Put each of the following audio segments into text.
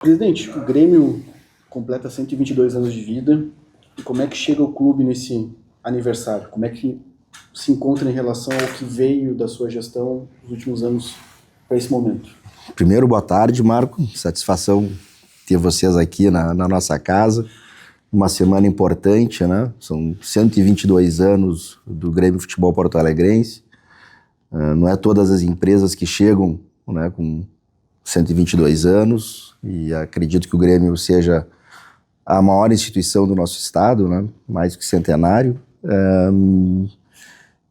Presidente, o Grêmio completa 122 anos de vida. E como é que chega o clube nesse aniversário? Como é que se encontra em relação ao que veio da sua gestão nos últimos anos para esse momento? Primeiro, boa tarde, Marco. Satisfação ter vocês aqui na nossa casa. Uma semana importante, né? São 122 anos do Grêmio Futebol Porto Alegrense. Não é todas as empresas que chegam, né, com 122 anos, e acredito que o Grêmio seja a maior instituição do nosso estado, né? Mais que centenário.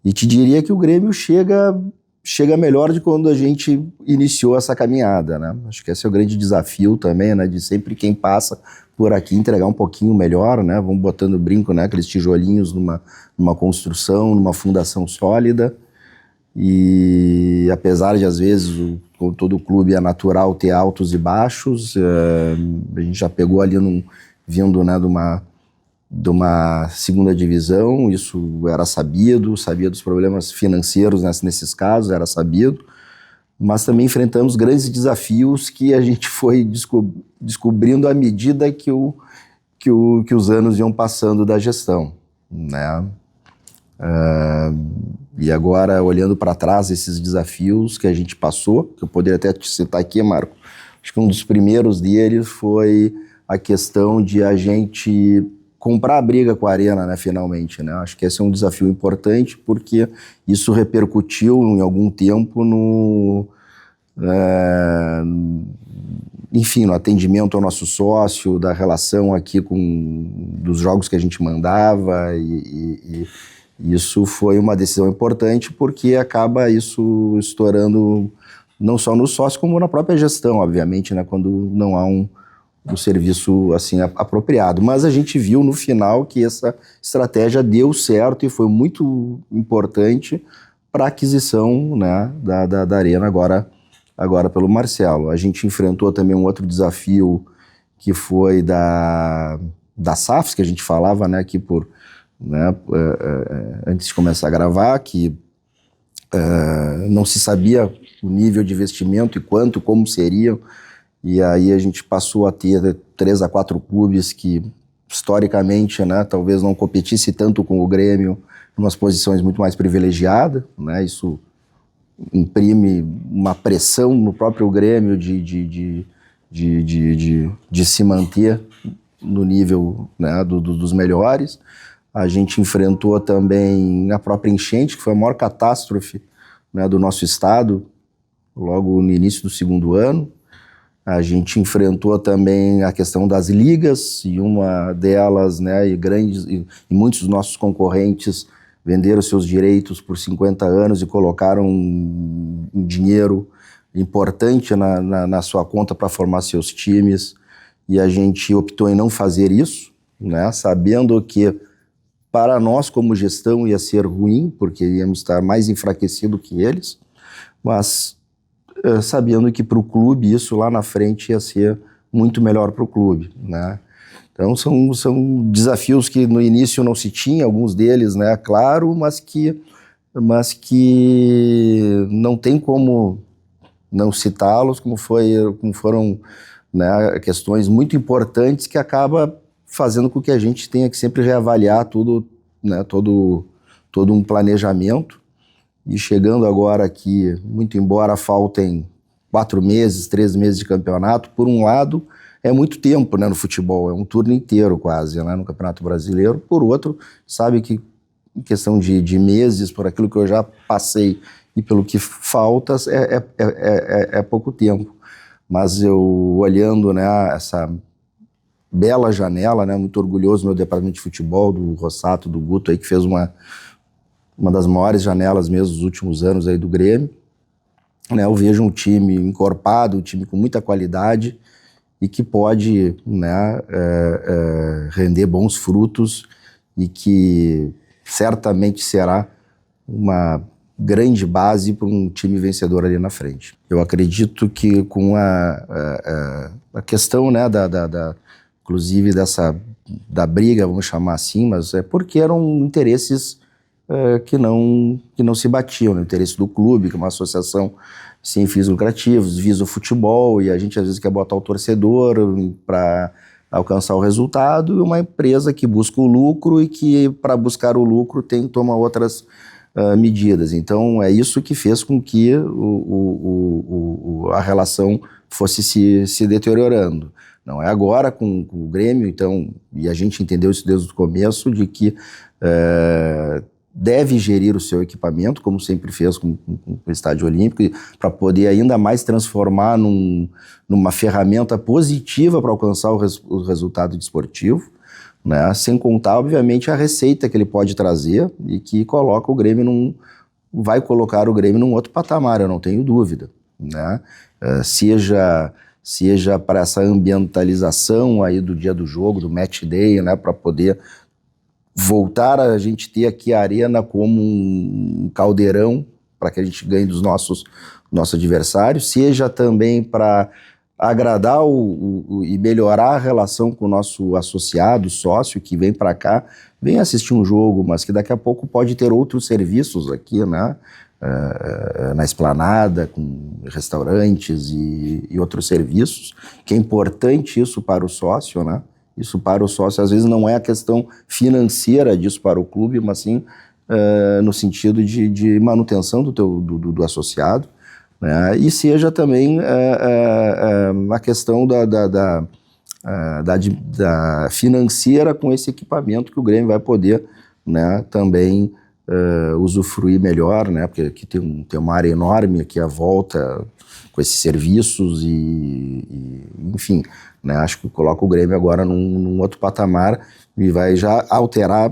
E te diria que o Grêmio chega melhor de quando a gente iniciou essa caminhada, né? Acho que esse é o grande desafio também, né? De sempre quem passa por aqui entregar um pouquinho melhor, né? Vamos botando brinco, né? Aqueles tijolinhos numa construção, numa fundação sólida. E apesar de, às vezes, com todo o clube é natural ter altos e baixos, a gente já pegou ali vindo, né, de uma segunda divisão, isso era sabido, sabia dos problemas financeiros nesses casos, era sabido, mas também enfrentamos grandes desafios que a gente foi descobrindo à medida que os anos iam passando da gestão, né? E agora, olhando para trás, esses desafios que a gente passou, que eu poderia até te citar aqui, Marco, acho que um dos primeiros deles foi a questão de a gente comprar a briga com a Arena, né, finalmente, né? Acho que esse é um desafio importante, porque isso repercutiu em algum tempo enfim, no atendimento ao nosso sócio, da relação aqui dos jogos que a gente mandava, e isso foi uma decisão importante, porque acaba isso estourando não só no sócio, como na própria gestão, obviamente, né, quando não há um serviço assim apropriado. Mas a gente viu no final que essa estratégia deu certo e foi muito importante para a aquisição, né, da Arena agora pelo Marcelo. A gente enfrentou também um outro desafio que foi da SAFs, que a gente falava, né, aqui antes de começar a gravar, que não se sabia o nível de investimento e como seriam. E aí a gente passou a ter 3 a 4 clubes que, historicamente, né, talvez não competisse tanto com o Grêmio, em umas posições muito mais privilegiadas, né? Isso imprime uma pressão no próprio Grêmio de se manter no nível, né, dos melhores. A gente enfrentou também a própria enchente, que foi a maior catástrofe, né, do nosso estado, logo no início do segundo ano. A gente enfrentou também a questão das ligas, e uma delas, né, e muitos dos nossos concorrentes venderam seus direitos por 50 anos e colocaram um dinheiro importante na sua conta para formar seus times, e a gente optou em não fazer isso, né, sabendo que para nós como gestão ia ser ruim, porque íamos estar mais enfraquecidos que eles, mas sabendo que para o clube isso lá na frente ia ser muito melhor para o clube, né? Então são desafios que no início não se tinha, alguns deles, né, claro, mas que não tem como não citá-los, como foram, né, questões muito importantes que acaba fazendo com que a gente tenha que sempre reavaliar tudo, né, todo um planejamento. E chegando agora aqui, muito embora faltem 4 meses, 3 meses de campeonato, por um lado é muito tempo, né, no futebol, é um turno inteiro quase, né, no Campeonato Brasileiro. Por outro, sabe que em questão de meses, por aquilo que eu já passei e pelo que falta, é pouco tempo. Mas eu olhando, né, essa bela janela, né, muito orgulhoso do meu departamento de futebol, do Rossato, do Guto, aí, que fez uma das maiores janelas mesmo dos últimos anos aí do Grêmio, né? Eu vejo um time encorpado, um time com muita qualidade e que pode, né, render bons frutos, e que certamente será uma grande base para um time vencedor ali na frente. Eu acredito que com a questão, né, inclusive da briga, vamos chamar assim, mas é porque eram interesses que não se batiam, no interesse do clube, que é uma associação sem fins lucrativos, visa o futebol, e a gente às vezes quer botar o torcedor para alcançar o resultado, e uma empresa que busca o lucro e que, para buscar o lucro, toma outras medidas. Então, é isso que fez com que a relação fosse se deteriorando. Não é agora com o Grêmio, então, e a gente entendeu isso desde o começo, de que deve gerir o seu equipamento, como sempre fez com o Estádio Olímpico, para poder ainda mais transformar numa ferramenta positiva para alcançar o resultado desportivo, né? Sem contar, obviamente, a receita que ele pode trazer e que coloca o Grêmio vai colocar o Grêmio num outro patamar, eu não tenho dúvida, né? Seja para essa ambientalização aí do dia do jogo, do match day, né? Para poder voltar a gente ter aqui a arena como um caldeirão para que a gente ganhe dos nossos adversários, seja também para agradar e melhorar a relação com o nosso associado, sócio, que vem para cá, vem assistir um jogo, mas que daqui a pouco pode ter outros serviços aqui, né? Na esplanada, com restaurantes e outros serviços, que é importante isso para o sócio, né? Isso para o sócio, às vezes, não é a questão financeira disso para o clube, mas sim no sentido de manutenção do associado, né? E seja também a questão da financeira com esse equipamento que o Grêmio vai poder, né, também usufruir melhor, né? Porque aqui tem uma área enorme aqui à volta com esses serviços enfim, né? Acho que coloca o Grêmio agora num outro patamar e vai já alterar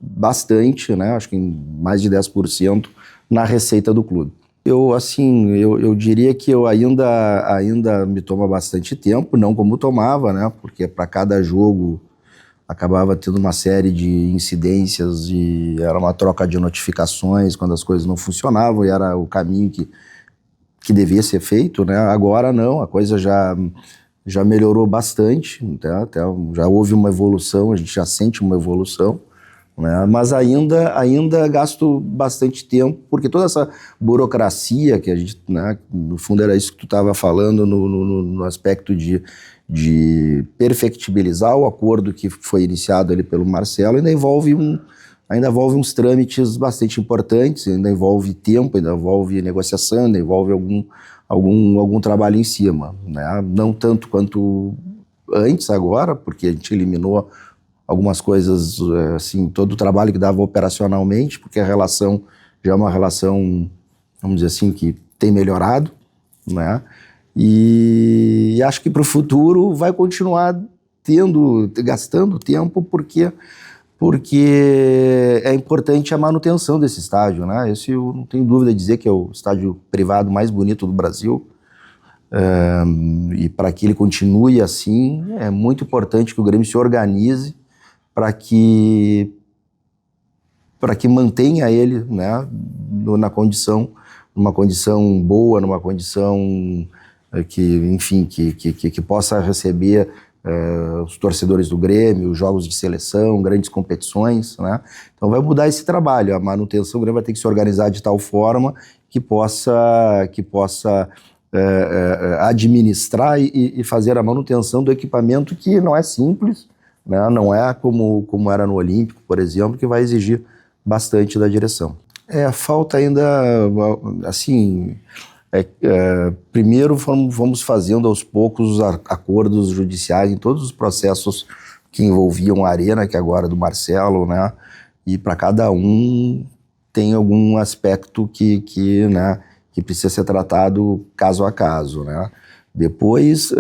bastante, né? Acho que em mais de 10% na receita do clube. Eu diria que eu ainda me toma bastante tempo, não como tomava, né? Porque para cada jogo acabava tendo uma série de incidências e era uma troca de notificações quando as coisas não funcionavam e era o caminho que devia ser feito, né? Agora não, a coisa já melhorou bastante, né? Até já houve uma evolução, a gente já sente uma evolução, né? Mas ainda gasto bastante tempo, porque toda essa burocracia que a gente, né, no fundo era isso que tu estava falando no aspecto de perfectibilizar o acordo que foi iniciado ali pelo Marcelo, ainda envolve uns trâmites bastante importantes, ainda envolve tempo, ainda envolve negociação, ainda envolve algum trabalho em cima, né? Não tanto quanto antes agora, porque a gente eliminou algumas coisas, assim, todo o trabalho que dava operacionalmente, porque a relação já é uma relação, vamos dizer assim, que tem melhorado, né? E acho que para o futuro vai continuar gastando tempo, porque é importante a manutenção desse estádio, né? Esse eu não tenho dúvida de dizer que é o estádio privado mais bonito do Brasil, e para que ele continue assim, é muito importante que o Grêmio se organize para que mantenha ele, né, numa condição boa, numa condição que possa receber os torcedores do Grêmio, jogos de seleção, grandes competições, né? Então vai mudar esse trabalho, a manutenção, o Grêmio vai ter que se organizar de tal forma que possa administrar e fazer a manutenção do equipamento, que não é simples, né? Não é como era no Olímpico, por exemplo, que vai exigir bastante da direção. Falta ainda, assim... primeiro vamos fazendo aos poucos os acordos judiciais em todos os processos que envolviam a arena, que agora é do Marcelo, né? E para cada um tem algum aspecto que precisa ser tratado caso a caso, né? Depois,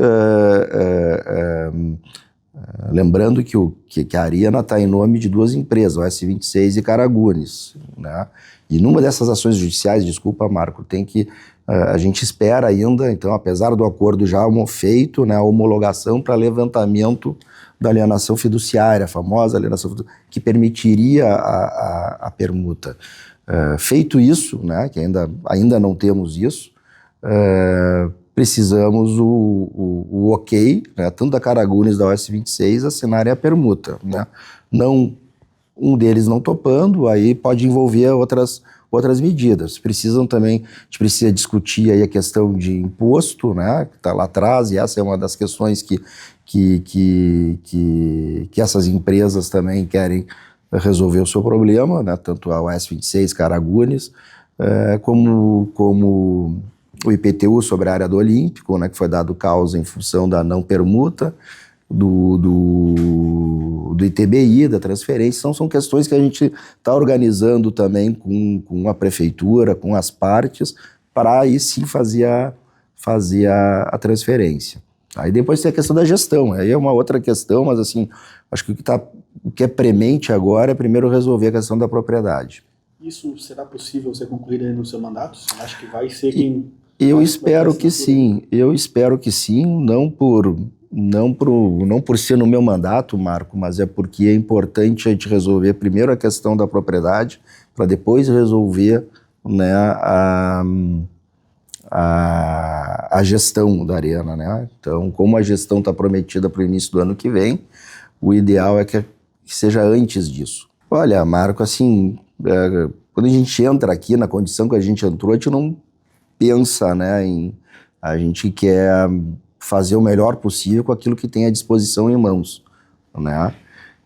lembrando que a arena está em nome de duas empresas, o S26 e Caragunes, né? E numa dessas ações judiciais, desculpa, Marco, a gente espera ainda, então, apesar do acordo já feito, né, a homologação para levantamento da alienação fiduciária, a famosa alienação fiduciária, que permitiria a permuta. Feito isso, né, que ainda não temos isso, precisamos o ok, né, tanto da Caragunes da OS26 assinarem a permuta, né? Um deles não topando, aí pode envolver outras medidas. Precisam também, a gente precisa discutir aí a questão de imposto, né, que está lá atrás, e essa é uma das questões que essas empresas também querem resolver o seu problema, né, tanto a US 26, Caragunes, como o IPTU sobre a área do Olímpico, né, que foi dado causa em função da não permuta, do ITBI, da transferência. Então, são questões que a gente está organizando também com a prefeitura, com as partes, para aí sim fazer a transferência. Aí depois tem a questão da gestão, aí é uma outra questão, mas assim, acho que o que é premente agora é primeiro resolver a questão da propriedade. Isso será possível ser concluído aí no seu mandato? Você acha que vai ser quem... Eu espero que sim, não por ser no meu mandato, Marco, mas é porque é importante a gente resolver primeiro a questão da propriedade, para depois resolver, né, a gestão da Arena, né? Então, como a gestão está prometida para o início do ano que vem, o ideal é que seja antes disso. Olha, Marco, assim, quando a gente entra aqui na condição que a gente entrou, a gente não pensa, né, a gente quer fazer o melhor possível com aquilo que tem à disposição em mãos, né?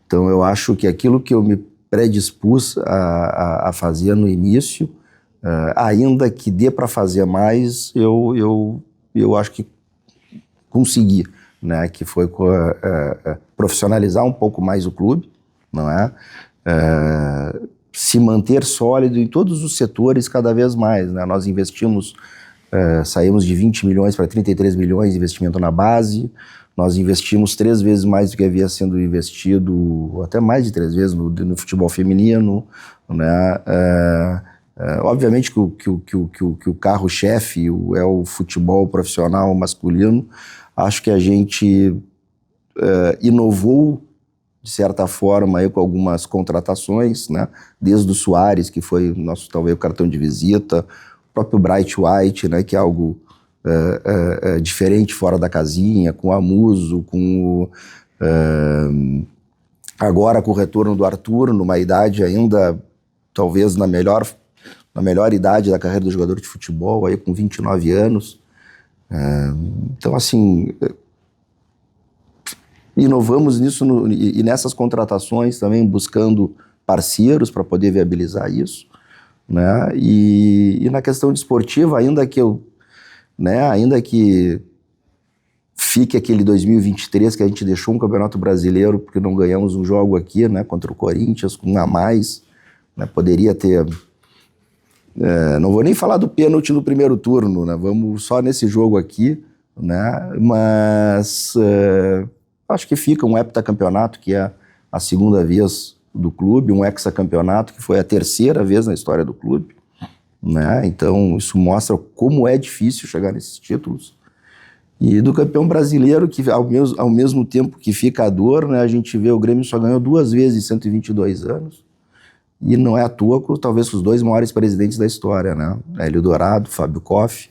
Então eu acho que aquilo que eu me predispus a fazer no início, ainda que dê para fazer mais, eu acho que consegui, né? Que foi profissionalizar um pouco mais o clube, não é? Se manter sólido em todos os setores cada vez mais, né? Nós investimos, saímos de 20 milhões para 33 milhões de investimento na base, nós investimos 3 vezes mais do que havia sendo investido, até mais de 3 vezes no futebol feminino, né? Obviamente que o carro-chefe é o futebol profissional masculino. Acho que a gente inovou de certa forma, aí, com algumas contratações, né? Desde o Soares, que foi nosso, talvez, o cartão de visita, o próprio Bright White, né? Que é algo diferente, fora da casinha, com o Amuso, agora com o retorno do Arthur, numa idade ainda, talvez, na melhor idade da carreira do jogador de futebol, aí, com 29 anos. Então, assim... Inovamos nisso e nessas contratações também buscando parceiros para poder viabilizar isso, né? E na questão desportiva, ainda que fique aquele 2023 que a gente deixou um Campeonato Brasileiro porque não ganhamos um jogo aqui, né, contra o Corinthians, com um a mais, né? Poderia ter... não vou nem falar do pênalti no primeiro turno, né? Vamos só nesse jogo aqui, né? Mas... acho que fica um heptacampeonato, que é a segunda vez do clube, um hexacampeonato, que foi a terceira vez na história do clube, né? Então, isso mostra como é difícil chegar nesses títulos. E do campeão brasileiro, que ao mesmo tempo que fica a dor, né, a gente vê o Grêmio só ganhou 2 vezes em 122 anos, e não é à toa com talvez os 2 maiores presidentes da história, né? Hélio Dourado, Fábio Koff,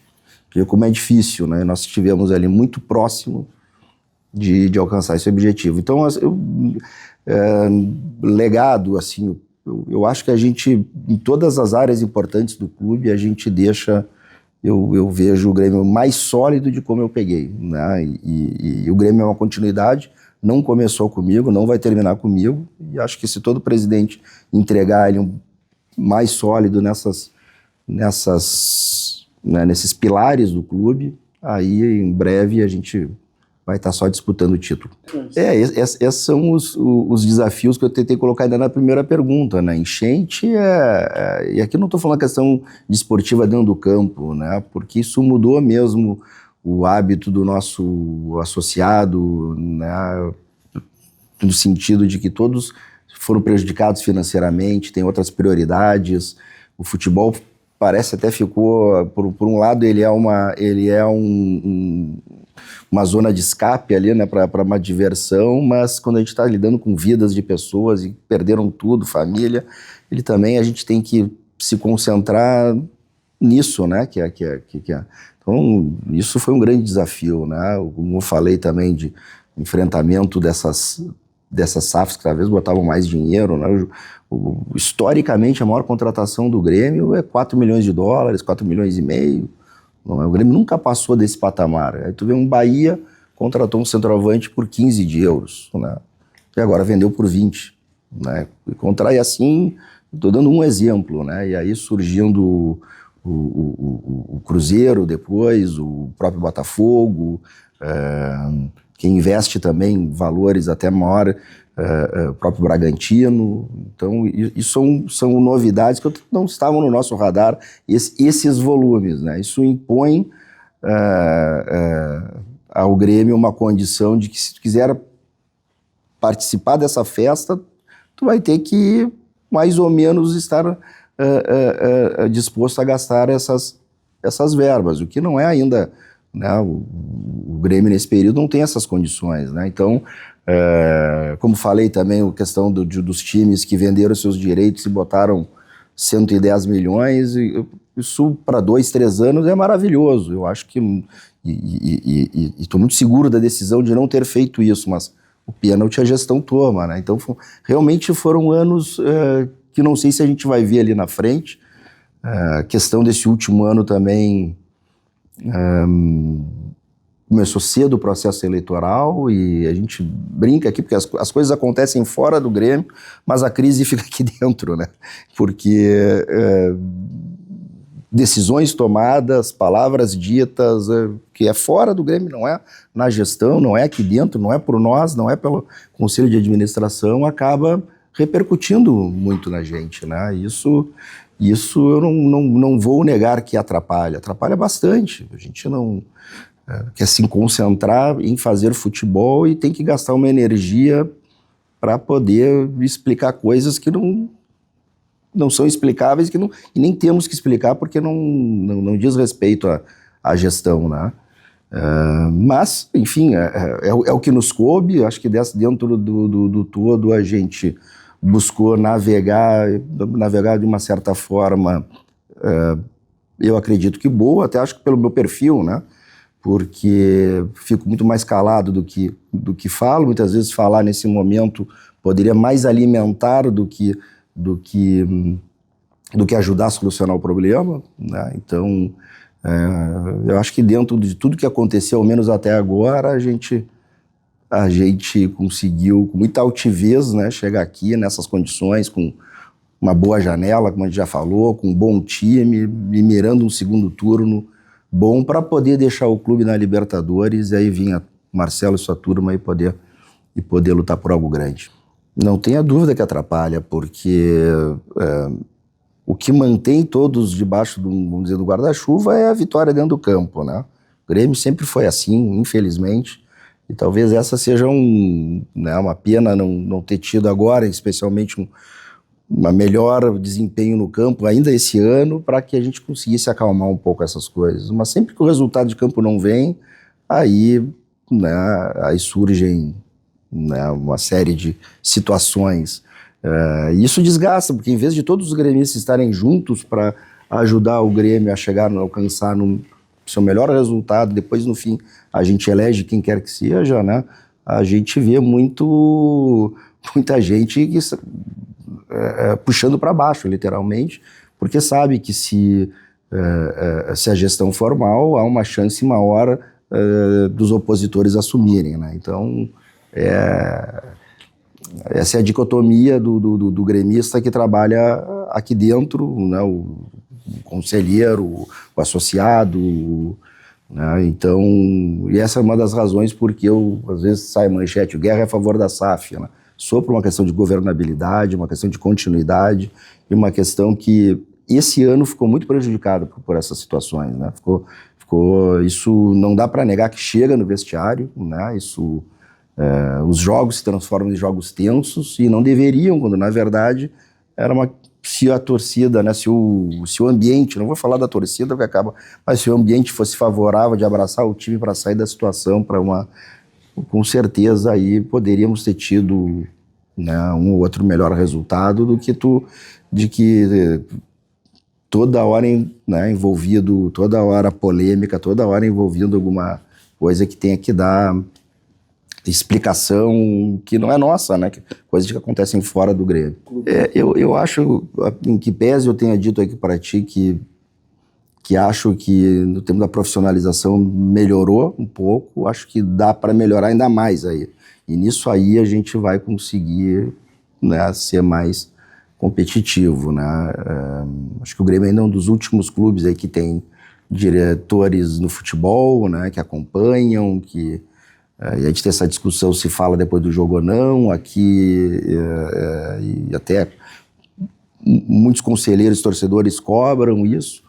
que como é difícil, né? Nós estivemos ali muito próximo de alcançar esse objetivo. Então, legado, assim, eu acho que a gente, em todas as áreas importantes do clube, a gente deixa, eu vejo o Grêmio mais sólido de como eu peguei, né? E o Grêmio é uma continuidade, não começou comigo, não vai terminar comigo, e acho que se todo presidente entregar ele mais sólido nesses pilares do clube, aí em breve a gente vai estar só disputando o título. Esses são os desafios que eu tentei colocar ainda na primeira pergunta, né? Enchente e aqui não estou falando a questão desportiva dentro do campo, né? Porque isso mudou mesmo o hábito do nosso associado, né? No sentido de que todos foram prejudicados financeiramente, tem outras prioridades. O futebol parece até ficou, por um lado, ele é uma zona de escape ali, né, para uma diversão, mas quando a gente está lidando com vidas de pessoas e perderam tudo, família, a gente tem que se concentrar nisso, né, Então, isso foi um grande desafio, né, como eu falei também de enfrentamento dessas SAFs que talvez botavam mais dinheiro, né? Historicamente, a maior contratação do Grêmio é 4 milhões de dólares, 4 milhões e meio. Não é? O Grêmio nunca passou desse patamar. Aí tu vê um Bahia contratou um centroavante por 15 de euros, né? E agora vendeu por 20. Né? E assim, estou dando um exemplo, né? E aí surgindo o Cruzeiro depois, o próprio Botafogo, quem investe também valores até maior, o próprio Bragantino. Então, isso são novidades que não estavam no nosso radar, esses volumes, né? Isso impõe ao Grêmio uma condição de que, se tu quiser participar dessa festa, tu vai ter que mais ou menos estar disposto a gastar essas verbas, o que não é ainda, né? O Grêmio nesse período não tem essas condições, né? Então, como falei também, a questão dos times que venderam seus direitos e botaram 110 milhões, isso para 2, 3 anos é maravilhoso. Eu acho que, e estou muito seguro da decisão de não ter feito isso, mas o pênalti a gestão toma, né? Então, realmente foram anos que não sei se a gente vai ver ali na frente. A questão desse último ano também, começou cedo o processo eleitoral e a gente brinca aqui porque as coisas acontecem fora do Grêmio, mas a crise fica aqui dentro, né? Porque decisões tomadas, palavras ditas, que é fora do Grêmio, não é na gestão, não é aqui dentro, não é por nós, não é pelo Conselho de Administração, acaba repercutindo muito na gente, né? Isso eu não vou negar que atrapalha bastante. A gente não quer se concentrar em fazer futebol e tem que gastar uma energia para poder explicar coisas que não são explicáveis e nem temos que explicar porque não diz respeito à gestão, né? Mas, enfim, é o que nos coube. Acho que dentro do todo a gente buscou navegar de uma certa forma, eu acredito que boa, até acho que pelo meu perfil, né? Porque fico muito mais calado do que falo. Muitas vezes falar nesse momento poderia mais alimentar do que ajudar a solucionar o problema, né? Então, eu acho que dentro de tudo que aconteceu, ao menos até agora, a gente conseguiu, com muita altivez, né, chegar aqui nessas condições, com uma boa janela, como a gente já falou, com um bom time, e mirando um segundo turno bom para poder deixar o clube na Libertadores e aí vinha Marcelo e sua turma e poder lutar por algo grande. Não tenha dúvida que atrapalha, porque o que mantém todos debaixo vamos dizer, do guarda-chuva é a vitória dentro do campo, né? O Grêmio sempre foi assim, infelizmente, e talvez essa seja uma pena não ter tido agora, especialmente uma melhor desempenho no campo ainda esse ano, para que a gente conseguisse acalmar um pouco essas coisas. Mas sempre que o resultado de campo não vem, aí surgem, né, uma série de situações. Isso desgasta, porque em vez de todos os gremistas estarem juntos para ajudar o Grêmio a alcançar no seu melhor resultado, depois no fim a gente elege quem quer que seja, né? A gente vê muita gente puxando para baixo, literalmente, porque sabe que se a gestão for mal, há uma chance maior dos opositores assumirem, né? Então, essa é a dicotomia do gremista que trabalha aqui dentro, né? O conselheiro, o associado, né? Então, e essa é uma das razões porque às vezes sai manchete, o Guerra é a favor da SAF, né? Sou por uma questão de governabilidade, uma questão de continuidade e uma questão que esse ano ficou muito prejudicado por essas situações, né? Isso não dá para negar que chega no vestiário, né? Os jogos se transformam em jogos tensos e não deveriam, quando na verdade se a torcida, né, se o ambiente, não vou falar da torcida que acaba, mas se o ambiente fosse favorável de abraçar o time para sair da situação, com certeza aí poderíamos ter tido, né, um ou outro melhor resultado do que toda hora, né, envolvido, toda hora polêmica, toda hora envolvendo alguma coisa que tenha que dar explicação que não é nossa, né? Coisas que acontecem fora do Grêmio. Eu acho, em que pese eu tenha dito aqui para ti que acho que no tempo da profissionalização melhorou um pouco, acho que dá para melhorar ainda mais aí. E nisso aí a gente vai conseguir, né, ser mais competitivo, né? Acho que o Grêmio ainda é um dos últimos clubes aí que tem diretores no futebol, né, que acompanham, e a gente tem essa discussão se fala depois do jogo ou não, aqui e até muitos conselheiros, torcedores cobram isso,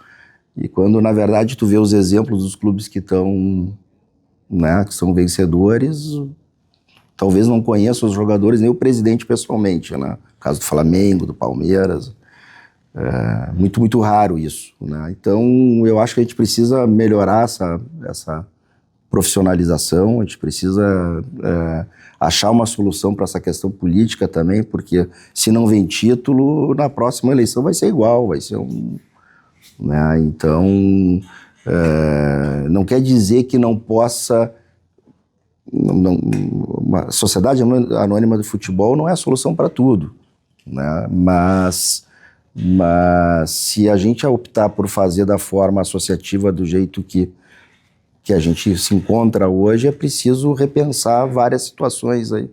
e quando na verdade tu vê os exemplos dos clubes que estão, né, que são vencedores, talvez não conheça os jogadores nem o presidente pessoalmente, né? No caso do Flamengo, do Palmeiras, muito, muito raro isso, né? Então eu acho que a gente precisa melhorar essa profissionalização, a gente precisa achar uma solução para essa questão política também, porque se não vem título, na próxima eleição vai ser igual, vai ser né? Então, não quer dizer que não possa... Uma sociedade anônima do futebol não é a solução para tudo, né? Mas se a gente optar por fazer da forma associativa do jeito que a gente se encontra hoje, é preciso repensar várias situações aí,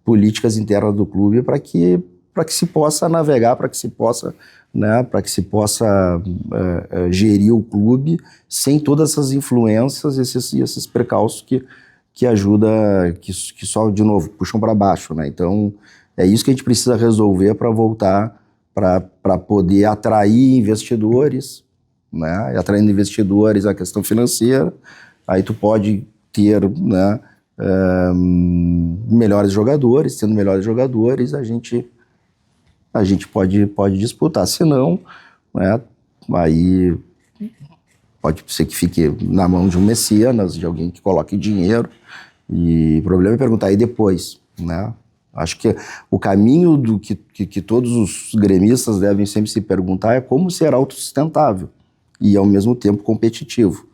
políticas internas do clube para que se possa navegar, para que se possa, né, gerir o clube sem todas essas influências, esses precalços que ajuda, que só, de novo, puxam para baixo, né? Então, é isso que a gente precisa resolver para voltar, para poder atrair investidores, né? E atraindo investidores, a questão financeira, aí tu pode ter, né, melhores jogadores, tendo melhores jogadores, a gente pode disputar, senão, né, aí pode ser que fique na mão de um mecenas, de alguém que coloque dinheiro, e o problema é perguntar aí depois, né? Acho que o caminho que todos os gremistas devem sempre se perguntar é como ser autossustentável e, ao mesmo tempo, competitivo.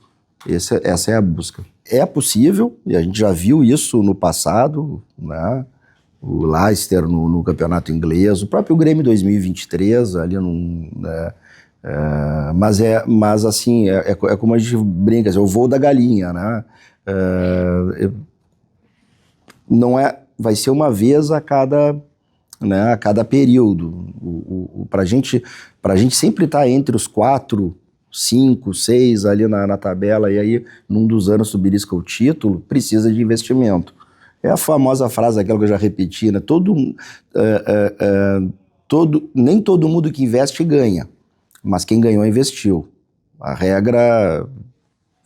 Essa é a busca. É possível, e a gente já viu isso no passado, né? O Leicester no campeonato inglês, o próprio Grêmio 2023, ali né? Mas assim, é como a gente brinca, é o voo da galinha, né? Não é, vai ser uma vez a cada, né, a cada período. Pra gente sempre estar entre os 4, 5, 6 ali na tabela, e aí num dos anos subir o título, precisa de investimento. É a famosa frase, aquela que eu já repeti, né? Nem todo mundo que investe ganha, mas quem ganhou investiu. A regra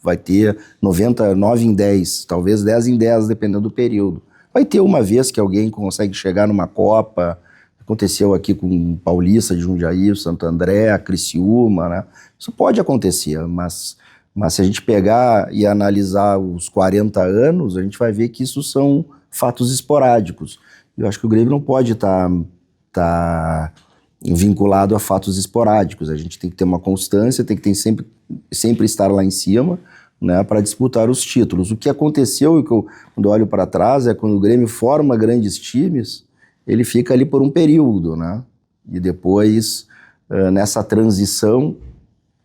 vai ter 99 em 10, talvez 10 em 10, dependendo do período. Vai ter uma vez que alguém consegue chegar numa Copa, aconteceu aqui com o Paulista de Jundiaí, o Santo André, a Criciúma, né? Isso pode acontecer, mas se a gente pegar e analisar os 40 anos, a gente vai ver que isso são fatos esporádicos. Eu acho que o Grêmio não pode estar vinculado a fatos esporádicos. A gente tem que ter uma constância, tem que ter sempre estar lá em cima, né, para disputar os títulos. O que aconteceu, e quando eu olho para trás, é quando o Grêmio forma grandes times, ele fica ali por um período, né? E depois, nessa transição,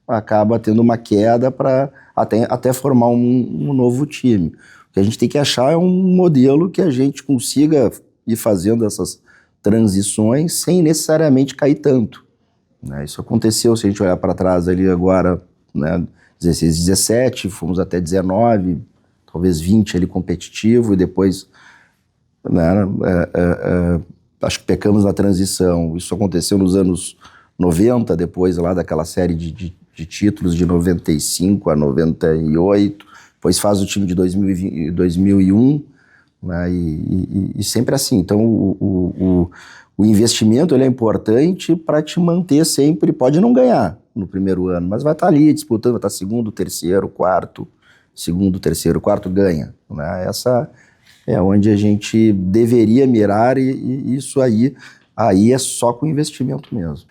acaba tendo uma queda para até formar um novo time. O que a gente tem que achar é um modelo que a gente consiga ir fazendo essas transições sem necessariamente cair tanto, né? Isso aconteceu, se a gente olhar para trás ali agora, né, 16, 17, fomos até 19, talvez 20 ali competitivo, e depois, né, acho que pecamos na transição. Isso aconteceu nos anos 90, depois lá daquela série de títulos de 95 a 98, depois faz o time de 2001, né, e sempre assim. Então o investimento, ele é importante para te manter sempre, pode não ganhar no primeiro ano, mas vai estar ali disputando, vai estar segundo, terceiro, quarto, ganha, né? Essa é onde a gente deveria mirar, e isso aí é só com investimento mesmo.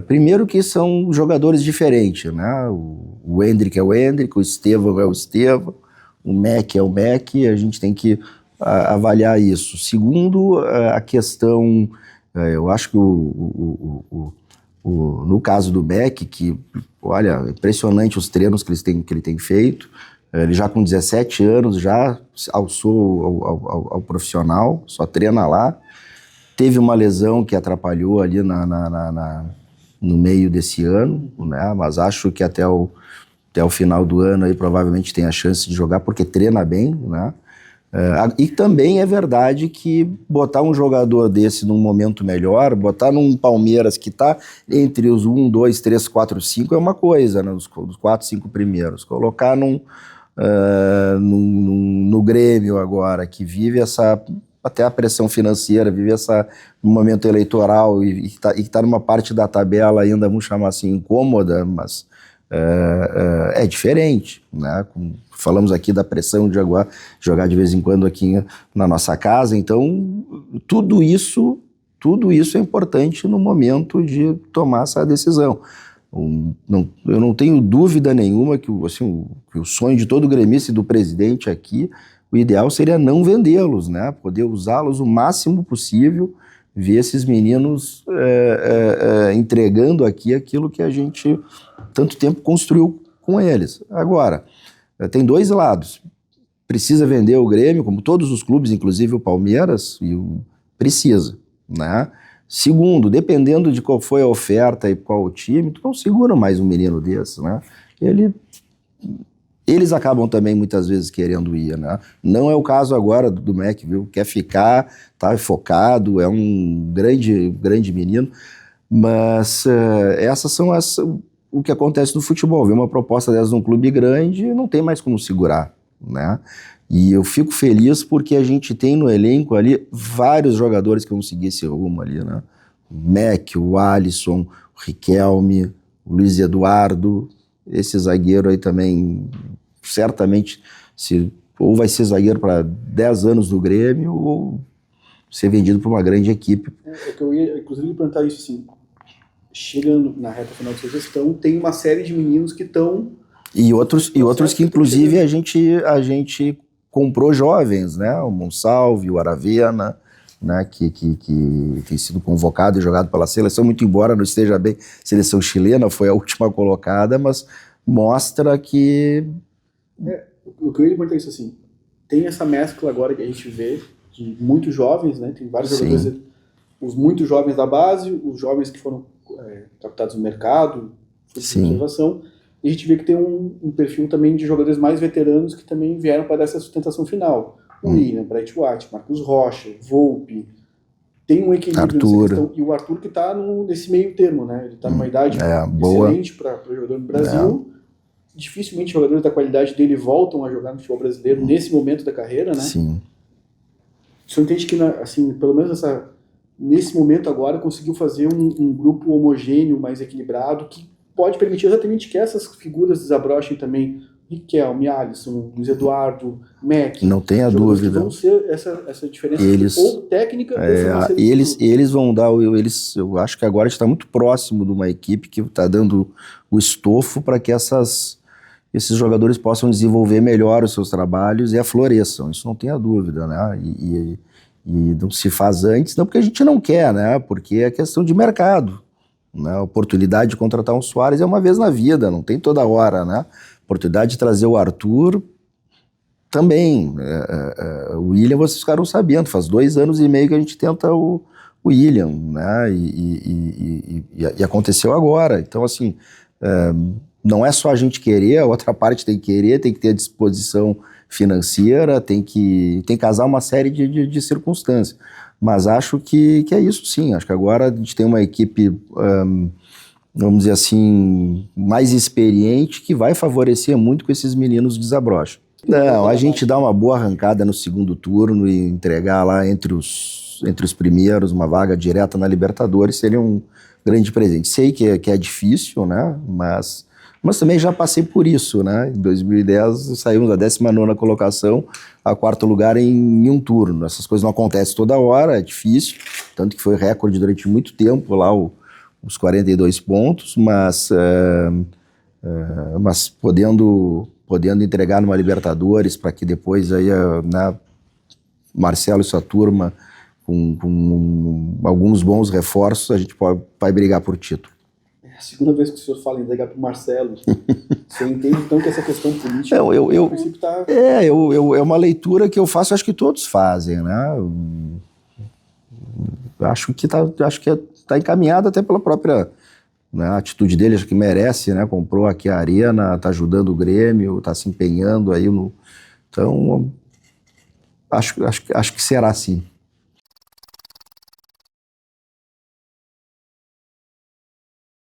Primeiro que são jogadores diferentes, né? O Endrick é o Endrick, o Estevão é o Estevão, o Mac é o Mac, a gente tem que avaliar isso. Segundo, a questão, eu acho que no caso do Beck, que, olha, impressionante os treinos que ele tem feito, ele já com 17 anos, já alçou ao profissional, só treina lá. Teve uma lesão que atrapalhou ali no meio desse ano, né? Mas acho que até o final do ano aí provavelmente tem a chance de jogar, porque treina bem, né? E também é verdade que botar um jogador desse num momento melhor, botar num Palmeiras que está entre os 1, 2, 3, 4, 5 é uma coisa, né? Os 4, 5 primeiros. Colocar no Grêmio agora, que vive até a pressão financeira, vive um momento eleitoral e está numa parte da tabela ainda, vamos chamar assim, incômoda, mas é diferente, né? Falamos aqui da pressão de jogar de vez em quando aqui na nossa casa, então tudo isso é importante no momento de tomar essa decisão. Eu não tenho dúvida nenhuma que o sonho de todo gremista e do presidente aqui, o ideal seria não vendê-los, né? Poder usá-los o máximo possível, ver esses meninos entregando aqui aquilo que a gente tanto tempo construiu com eles. Agora, tem dois lados. Precisa vender o Grêmio, como todos os clubes, inclusive o Palmeiras, precisa, né? Segundo, dependendo de qual foi a oferta e qual o time, tu não segura mais um menino desse, né? Eles acabam também muitas vezes querendo ir, né? Não é o caso agora do Mac, viu? Quer ficar, tá focado, é um grande menino, mas essas são o que acontece no futebol. Vê uma proposta dessas num clube grande, não tem mais como segurar, né? E eu fico feliz porque a gente tem no elenco ali vários jogadores que vão seguir esse rumo ali, né? O Mac, o Alisson, o Riquelme, o Luiz Eduardo, esse zagueiro aí também, certamente, ou vai ser zagueiro para 10 anos do Grêmio, ou ser vendido para uma grande equipe. Eu ia, inclusive, perguntar isso assim, chegando na reta final de sua gestão, tem uma série de meninos que estão... E outros que, inclusive, a gente comprou jovens, né? O Monsalve, o Aravena, né? Que tem sido convocado e jogado pela seleção, muito embora não esteja bem. Seleção chilena foi a última colocada, mas mostra que... O que eu ia perguntar é isso assim, tem essa mescla agora que a gente vê de muitos jovens, né? Tem vários jogadores, os muito jovens da base, os jovens que foram captados no mercado, observação. E a gente vê que tem um perfil também de jogadores mais veteranos que também vieram para dar essa sustentação final. O William, Bright White, Marcos Rocha, Volpe. Tem um equilíbrio nessa questão. E o Arthur que está nesse meio termo, né? Ele está numa idade excelente para o jogador no Brasil. Dificilmente jogadores da qualidade dele voltam a jogar no futebol brasileiro nesse momento da carreira, né? Sim. O senhor entende que, assim, pelo menos nesse momento agora, conseguiu fazer um grupo homogêneo, mais equilibrado, que pode permitir exatamente que essas figuras desabrochem também. Riquelme, Alisson, Luiz Eduardo, Mac. Não tenha dúvida. Vão ser essa diferença ou técnica ou eles vão dar, eu acho que agora está muito próximo de uma equipe que está dando o estofo para que esses jogadores possam desenvolver melhor os seus trabalhos e afloresçam, isso não tenha dúvida, né? E não se faz antes, não porque a gente não quer, né? Porque é questão de mercado, né? A oportunidade de contratar um Suárez é uma vez na vida, não tem toda hora, né? Oportunidade de trazer o Arthur também. O William, vocês ficaram sabendo, faz 2 anos e meio que a gente tenta o William, né? E aconteceu agora. Então, assim, não é só a gente querer, a outra parte tem que querer, tem que ter a disposição financeira, tem que casar uma série de circunstâncias. Mas acho que é isso sim. Acho que agora a gente tem uma equipe... vamos dizer assim, mais experiente, que vai favorecer muito com esses meninos desabrocham. Não, a gente dá uma boa arrancada no segundo turno e entregar lá entre os primeiros uma vaga direta na Libertadores seria um grande presente. Sei que é difícil, né? Mas também já passei por isso, né? Em 2010 saímos da 19ª colocação a 4º lugar em um turno. Essas coisas não acontecem toda hora, é difícil, tanto que foi recorde durante muito tempo lá os 42 pontos, mas podendo entregar numa Libertadores para que depois aí, né, Marcelo e sua turma, com alguns bons reforços, a gente vai brigar por título. É a segunda vez que o senhor fala em ligar para o Marcelo. Você entende, então, que essa questão política, no princípio, tá... é uma leitura que eu faço, acho que todos fazem, né? Acho que tá encaminhado até pela própria, né, atitude dele, acho que merece, né? Comprou aqui a Arena, tá ajudando o Grêmio, tá se empenhando aí no... Então, acho que será assim.